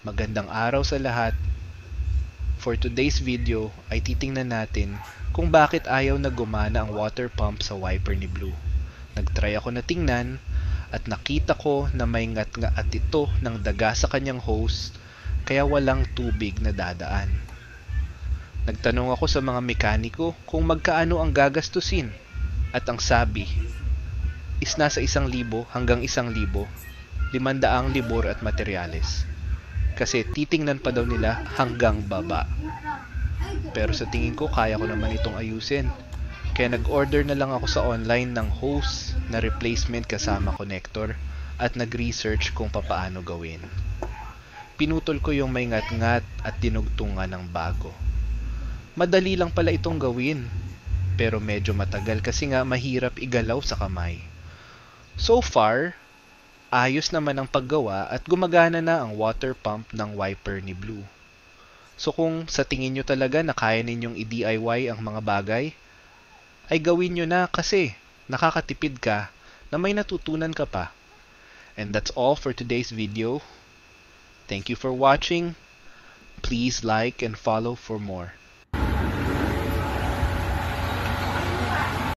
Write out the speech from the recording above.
Magandang araw sa lahat. For today's video ay titingnan natin kung bakit ayaw na gumana ang water pump sa wiper ni Blue. Nagtry ako na tingnan at nakita ko na may ngat-ngat ito ng daga sa kanyang hose kaya walang tubig na dadaan. Nagtanong ako sa mga mekaniko kung magkaano ang gagastusin at ang sabi is nasa 1,000 hanggang 1,500 libor at materyales. Kasi titingnan pa daw nila hanggang baba. Pero sa tingin ko kaya ko naman itong ayusin. Kaya nag-order na lang ako sa online ng hose na replacement kasama connector at nag-research kung papaano gawin. Pinutol ko yung may ngat-ngat at dinugtungan ng bago. Madali lang pala itong gawin, pero medyo matagal kasi nga mahirap igalaw sa kamay. So far, ayos naman ang paggawa at gumagana na ang water pump ng wiper ni Blue. So kung sa tingin nyo talaga na kaya ninyong i-DIY ang mga bagay, ay gawin nyo na kasi nakakatipid ka na may natutunan ka pa. And that's all for today's video. Thank you for watching. Please like and follow for more.